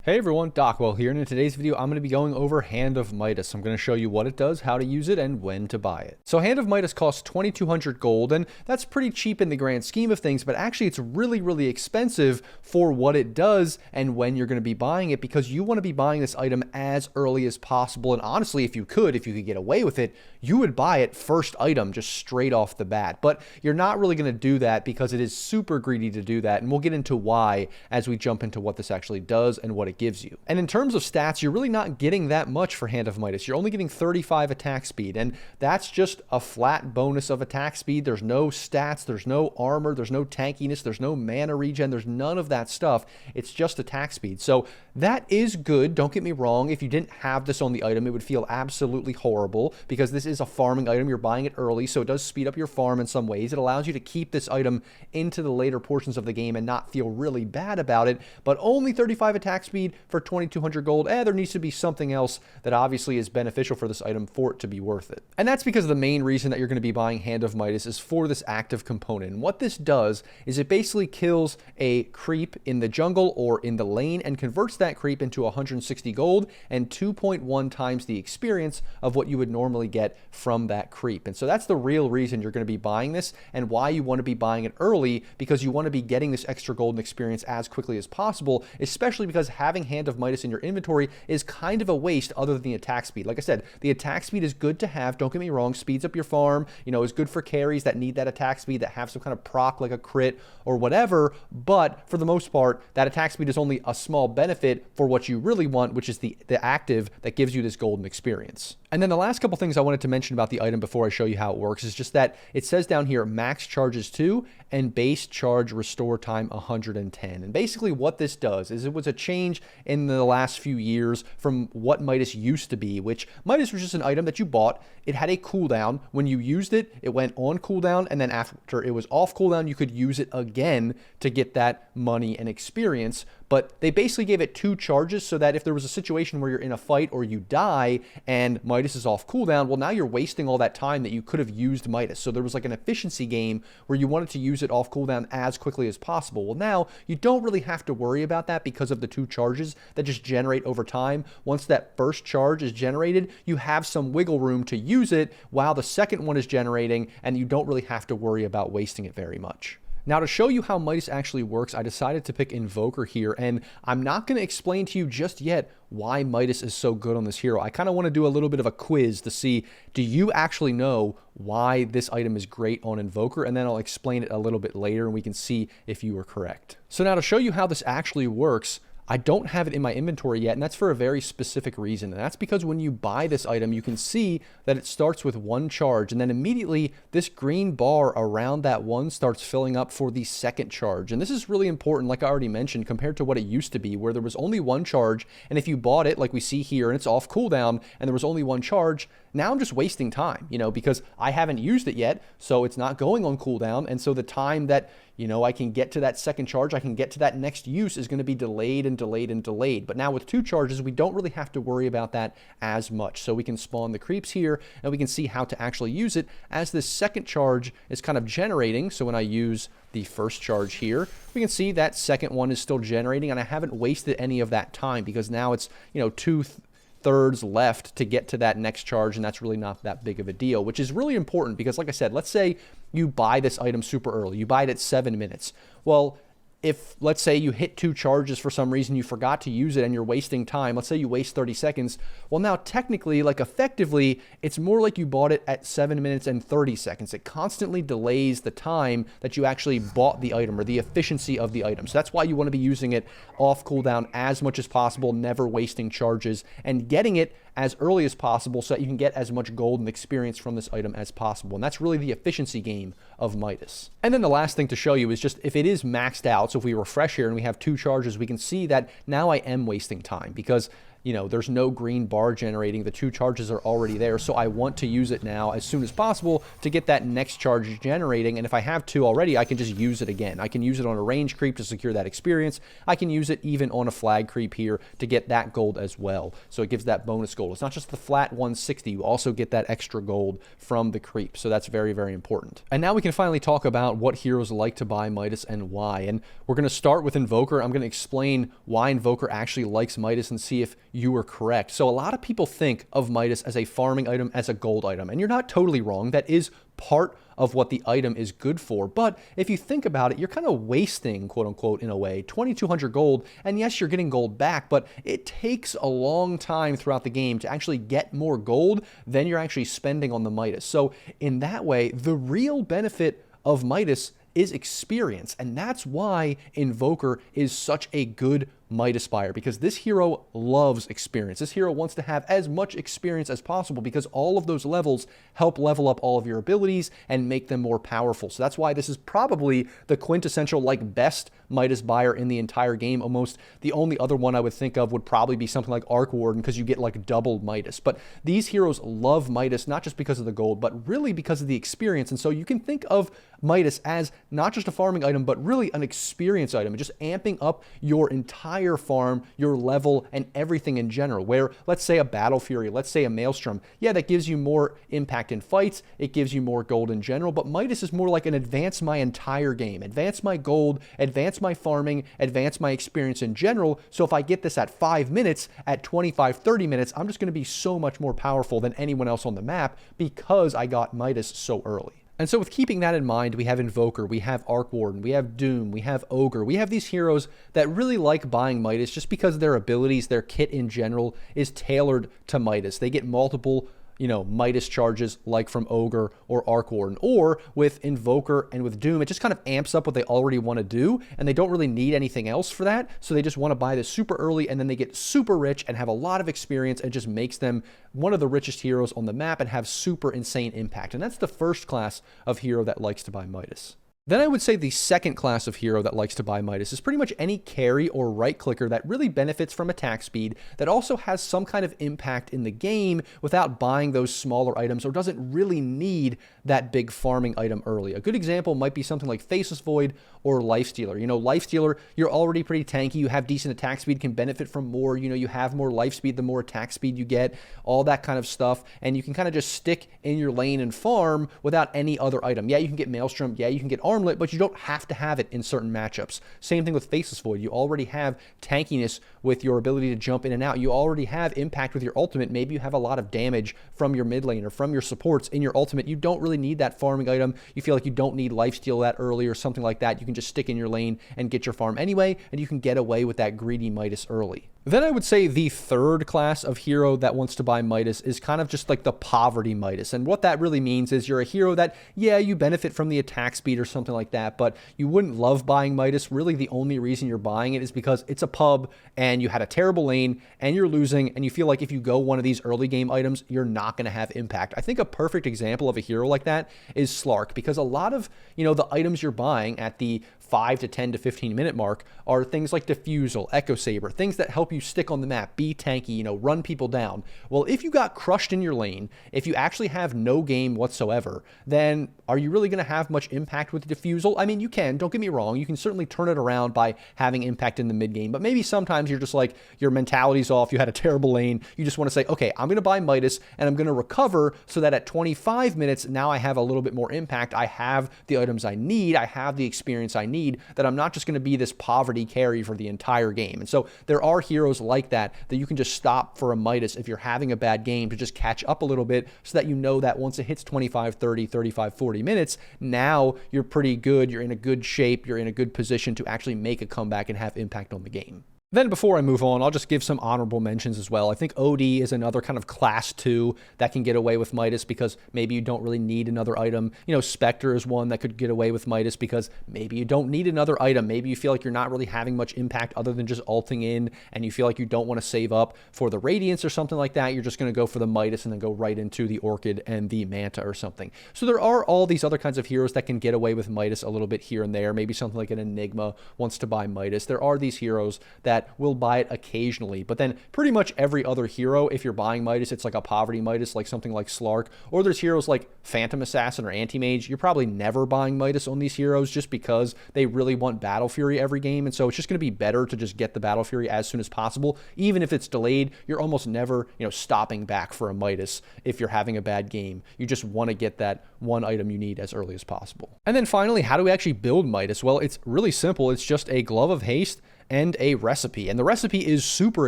Hey everyone, Dockwell here, and in today's video I'm going to be going over Hand of Midas. I'm going to show you what it does, how to use it, and when to buy it. So Hand of Midas costs 2,200 gold, and that's pretty cheap in the grand scheme of things, but actually it's really expensive for what it does and when you're going to be buying it, because you want to be buying this item as early as possible. And honestly, if you could get away with it, you would buy it first item just straight off the bat. But you're not really going to do that because it is super greedy to do that, and we'll get into why as we jump into what this actually does and what it gives you. And in terms of stats, you're really not getting that much for Hand of Midas. You're only getting 35 attack speed, and that's just a flat bonus of attack speed. There's no stats, there's no armor, there's no tankiness, there's no mana regen, there's none of that stuff. It's just attack speed. So that is good, don't get me wrong. If you didn't have this on the item, it would feel absolutely horrible, because this is a farming item. You're buying it early, so it does speed up your farm in some ways. It allows you to keep this item into the later portions of the game and not feel really bad about it, but only 35 attack speed for 2,200 gold. There needs to be something else that obviously is beneficial for this item for it to be worth it. And that's because the main reason that you're going to be buying Hand of Midas is for this active component. And what this does is it basically kills a creep in the jungle or in the lane and converts that creep into 160 gold and 2.1 times the experience of what you would normally get from that creep. And so that's the real reason you're going to be buying this, and why you want to be buying it early, because you want to be getting this extra golden experience as quickly as possible, especially because having Hand of Midas in your inventory is kind of a waste other than the attack speed. Like I said, the attack speed is good to have, don't get me wrong, speeds up your farm, is good for carries that need that attack speed, that have some kind of proc like a crit or whatever, but for the most part, that attack speed is only a small benefit for what you really want, which is the active that gives you this golden experience. And then the last couple things I wanted to mention about the item before I show you how it works is just that it says down here, max charges 2 and base charge restore time 110. And basically what this does is it was a change in the last few years from what Midas used to be, which Midas was just an item that you bought. It had a cooldown. When you used it, it went on cooldown, and then after it was off cooldown, you could use it again to get that money and experience. But they basically gave it 2 charges so that if there was a situation where you're in a fight or you die and Midas is off cooldown, well, now you're wasting all that time that you could have used Midas. So there was like an efficiency game where you wanted to use it off cooldown as quickly as possible. Well, now you don't really have to worry about that because of the 2 charges that just generate over time. Once that first charge is generated, you have some wiggle room to use it while the second one is generating, and you don't really have to worry about wasting it very much. Now, to show you how Midas actually works, I decided to pick Invoker here, and I'm not going to explain to you just yet why Midas is so good on this hero. I kind of want to do a little bit of a quiz to see, do you actually know why this item is great on Invoker? And then I'll explain it a little bit later, and we can see if you were correct. So now, to show you how this actually works, I don't have it in my inventory yet, and that's for a very specific reason. And that's because when you buy this item, you can see that it starts with 1 charge, and then immediately this green bar around that 1 starts filling up for the second charge. And this is really important, like I already mentioned, compared to what it used to be, where there was only 1 charge, and if you bought it, like we see here, and it's off cooldown, and there was only 1 charge, now I'm just wasting time, because I haven't used it yet, so it's not going on cooldown, and so the time that I can get to that second charge, I can get to that next use is going to be delayed and delayed and delayed. But now with 2 charges, we don't really have to worry about that as much. So we can spawn the creeps here, and we can see how to actually use it as this second charge is kind of generating. So when I use the first charge here, we can see that second one is still generating, and I haven't wasted any of that time because now it's, 2/3 left to get to that next charge, and that's really not that big of a deal, which is really important because, like I said, let's say you buy this item super early. You buy it at 7 minutes. Well, if, let's say, you hit 2 charges for some reason, you forgot to use it and you're wasting time, let's say you waste 30 seconds, well, now technically, like effectively, it's more like you bought it at 7 minutes and 30 seconds. It constantly delays the time that you actually bought the item or the efficiency of the item. So that's why you want to be using it off cooldown as much as possible, never wasting charges, and getting it as early as possible so that you can get as much gold and experience from this item as possible. And that's really the efficiency game of Midas. And then the last thing to show you is just if it is maxed out, so if we refresh here and we have 2 charges, we can see that now I am wasting time because there's no green bar generating. The 2 charges are already there. So I want to use it now as soon as possible to get that next charge generating. And if I have 2 already, I can just use it again. I can use it on a range creep to secure that experience. I can use it even on a flag creep here to get that gold as well. So it gives that bonus gold. It's not just the flat 160. You also get that extra gold from the creep. So that's very, very important. And now we can finally talk about what heroes like to buy Midas and why. And we're going to start with Invoker. I'm going to explain why Invoker actually likes Midas and see if you are correct. So a lot of people think of Midas as a farming item, as a gold item, and you're not totally wrong. That is part of what the item is good for. But if you think about it, you're kind of wasting, quote unquote, in a way, 2,200 gold. And yes, you're getting gold back, but it takes a long time throughout the game to actually get more gold than you're actually spending on the Midas. So in that way, the real benefit of Midas is experience. And that's why Invoker is such a good Midas buyer, because this hero loves experience. This hero wants to have as much experience as possible because all of those levels help level up all of your abilities and make them more powerful. So that's why this is probably the quintessential, best Midas buyer in the entire game. Almost the only other one I would think of would probably be something like Arc Warden, because you get double Midas. But these heroes love Midas, not just because of the gold, but really because of the experience. And so you can think of Midas as not just a farming item, but really an experience item, just amping up your entire farm, your level, and everything in general. Where, let's say a Battle Fury, let's say a Maelstrom, yeah, that gives you more impact in fights, it gives you more gold in general, but Midas is more like an advance my entire game, advance my gold, advance my farming, advance my experience in general. So if I get this at 5 minutes, at 25, 30 minutes, I'm just going to be so much more powerful than anyone else on the map because I got Midas so early. And so with keeping that in mind, we have Invoker, we have Arc Warden, we have Doom, we have Ogre. We have these heroes that really like buying Midas just because their abilities, their kit in general is tailored to Midas. They get multiple Midas charges like from Ogre or Arc Warden. Or with Invoker and with Doom, it just kind of amps up what they already want to do, and they don't really need anything else for that. So they just want to buy this super early, and then they get super rich and have a lot of experience, and just makes them one of the richest heroes on the map and have super insane impact. And that's the first class of hero that likes to buy Midas. Then I would say the second class of hero that likes to buy Midas is pretty much any carry or right clicker that really benefits from attack speed, that also has some kind of impact in the game without buying those smaller items, or doesn't really need that big farming item early. A good example might be something like Faceless Void or Lifestealer. Lifestealer, you're already pretty tanky, you have decent attack speed, can benefit from more, you have more life speed the more attack speed you get, all that kind of stuff, and you can kind of just stick in your lane and farm without any other item. Yeah, you can get Maelstrom, yeah, you can get Armlet, but you don't have to have it in certain matchups. Same thing with Faceless Void. You already have tankiness with your ability to jump in and out. You already have impact with your ultimate. Maybe you have a lot of damage from your mid lane or from your supports in your ultimate. You don't really need that farming item. You feel like you don't need lifesteal that early or something like that. You can just stick in your lane and get your farm anyway, and you can get away with that greedy Midas early. Then I would say the third class of hero that wants to buy Midas is kind of just like the poverty Midas. And what that really means is you're a hero that, yeah, you benefit from the attack speed or something like that, but you wouldn't love buying Midas. Really, the only reason you're buying it is because it's a pub and you had a terrible lane and you're losing, and you feel like if you go one of these early game items, you're not going to have impact. I think a perfect example of a hero like that is Slark, because a lot of, the items you're buying at the 5 to 10 to 15 minute mark are things like Diffusal, Echo Saber, things that help you stick on the map, be tanky, run people down. Well, if you got crushed in your lane, if you actually have no game whatsoever, then are you really going to have much impact with Diffusal? I mean, you can, don't get me wrong, you can certainly turn it around by having impact in the mid game, but maybe sometimes you're just like, your mentality's off, you had a terrible lane, you just want to say, okay, I'm going to buy Midas and I'm going to recover so that at 25 minutes, now I have a little bit more impact, I have the items I need, I have the experience I need, that I'm not just going to be this poverty carry for the entire game. And so there are heroes like that you can just stop for a Midas if you're having a bad game to just catch up a little bit, so that that once it hits 25, 30, 35, 40 minutes, now you're pretty good, you're in a good shape, you're in a good position to actually make a comeback and have impact on the game. Then before I move on, I'll just give some honorable mentions as well. I think OD is another kind of class 2 that can get away with Midas because maybe you don't really need another item. Spectre is one that could get away with Midas because maybe you don't need another item. Maybe you feel like you're not really having much impact other than just ulting in, and you feel like you don't want to save up for the Radiance or something like that. You're just going to go for the Midas and then go right into the Orchid and the Manta or something. So there are all these other kinds of heroes that can get away with Midas a little bit here and there. Maybe something like an Enigma wants to buy Midas. There are these heroes that that will buy it occasionally. But then pretty much every other hero, if you're buying Midas, it's like a poverty Midas, like something like Slark, or there's heroes like Phantom Assassin or Anti-Mage. You're probably never buying Midas on these heroes just because they really want Battle Fury every game. And so it's just going to be better to just get the Battle Fury as soon as possible. Even if it's delayed, you're almost never, stopping back for a Midas if you're having a bad game. You just want to get that one item you need as early as possible. And then finally, how do we actually build Midas? Well, it's really simple. It's just a Glove of Haste and a recipe. And the recipe is super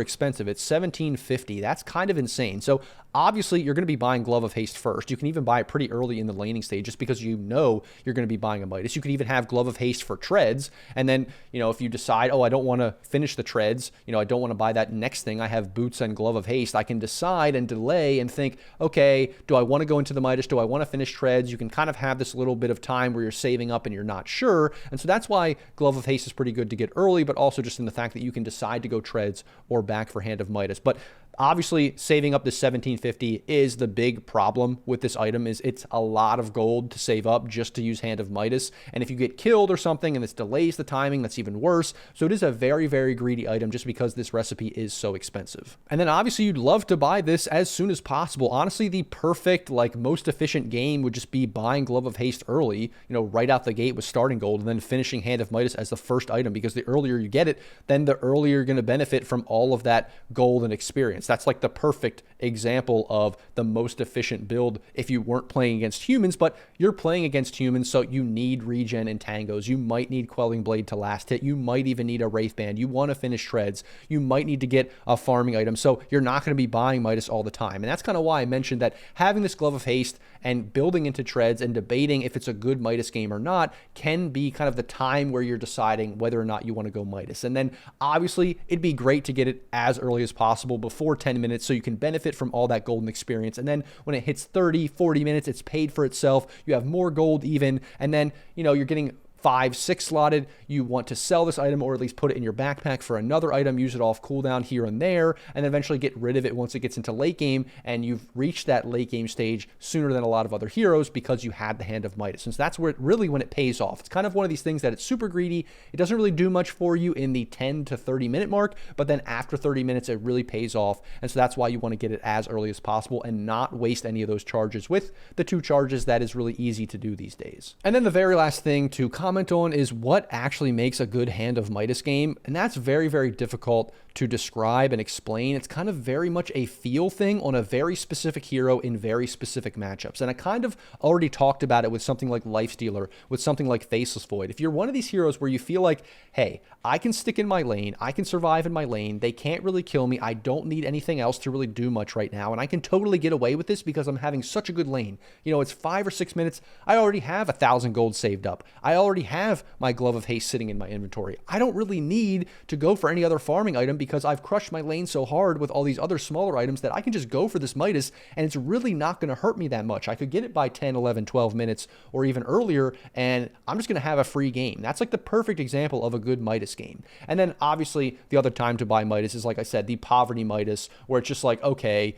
expensive. It's $17.50. That's kind of insane. So obviously you're going to be buying Glove of Haste first. You can even buy it pretty early in the laning stage just because you're going to be buying a Midas. You could even have Glove of Haste for treads. And then, if you decide, oh, I don't want to finish the treads, I don't want to buy that next thing. I have Boots and Glove of Haste. I can decide and delay and think, okay, do I want to go into the Midas? Do I want to finish treads? You can kind of have this little bit of time where you're saving up and you're not sure. And so that's why Glove of Haste is pretty good to get early, but also just in the fact that you can decide to go treads or back for Hand of Midas. But obviously, saving up to $17.50 is the big problem with this item. Is it's a lot of gold to save up just to use Hand of Midas. And if you get killed or something and this delays the timing, that's even worse. So it is a very, very greedy item just because this recipe is so expensive. And then obviously you'd love to buy this as soon as possible. Honestly, the perfect, most efficient game would just be buying Glove of Haste early, right out the gate with starting gold, and then finishing Hand of Midas as the first item, because the earlier you get it, then the earlier you're going to benefit from all of that gold and experience. That's like the perfect example of the most efficient build if you weren't playing against humans, but you're playing against humans, so you need regen and tangos. You might need Quelling Blade to last hit. You might even need a Wraith Band. You want to finish treads. You might need to get a farming item, so you're not going to be buying Midas all the time. And that's kind of why I mentioned that having this Glove of Haste and building into treads and debating if it's a good Midas game or not can be kind of the time where you're deciding whether or not you want to go Midas. And then obviously it'd be great to get it as early as possible, before 10 minutes, so you can benefit from all that golden experience. And then when it hits 30, 40 minutes, it's paid for itself. You have more gold even. And then, you're getting 5, 6 slotted. You want to sell this item or at least put it in your backpack for another item, use it off cooldown here and there, and then eventually get rid of it once it gets into late game, and you've reached that late game stage sooner than a lot of other heroes because you had the Hand of Midas. And so that's where it really, when it pays off. It's kind of one of these things that it's super greedy. It doesn't really do much for you in the 10 to 30 minute mark, but then after 30 minutes, it really pays off. And so that's why you want to get it as early as possible and not waste any of those charges with the 2 charges. That is really easy to do these days. And then the very last thing to comment on is what actually makes a good Hand of Midas game. And that's very, very difficult to describe and explain. It's kind of very much a feel thing on a very specific hero in very specific matchups. And I kind of already talked about it with something like Lifestealer, with something like Faceless Void. If you're one of these heroes where you feel like, hey, I can stick in my lane, I can survive in my lane, they can't really kill me, I don't need anything else to really do much right now, and I can totally get away with this because I'm having such a good lane. It's 5 or 6 minutes, I already have 1,000 gold saved up. I already have my Glove of Haste sitting in my inventory. I don't really need to go for any other farming item because I've crushed my lane so hard with all these other smaller items that I can just go for this Midas, and it's really not going to hurt me that much. I could get it by 10, 11, 12 minutes or even earlier, and I'm just going to have a free game. That's like the perfect example of a good Midas game. And then obviously the other time to buy Midas is, like I said, the poverty Midas, where it's just like, okay,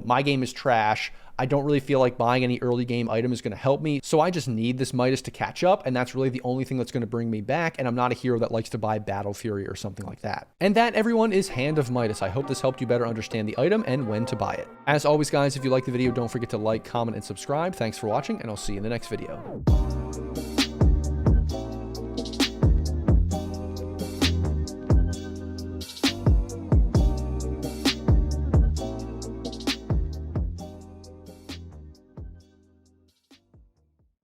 my game is trash. I don't really feel like buying any early game item is going to help me, so I just need this Midas to catch up, and that's really the only thing that's going to bring me back, and I'm not a hero that likes to buy Battle Fury or something like that. And that, everyone, is Hand of Midas. I hope this helped you better understand the item and when to buy it. As always, guys, if you like the video, don't forget to like, comment, and subscribe. Thanks for watching, and I'll see you in the next video.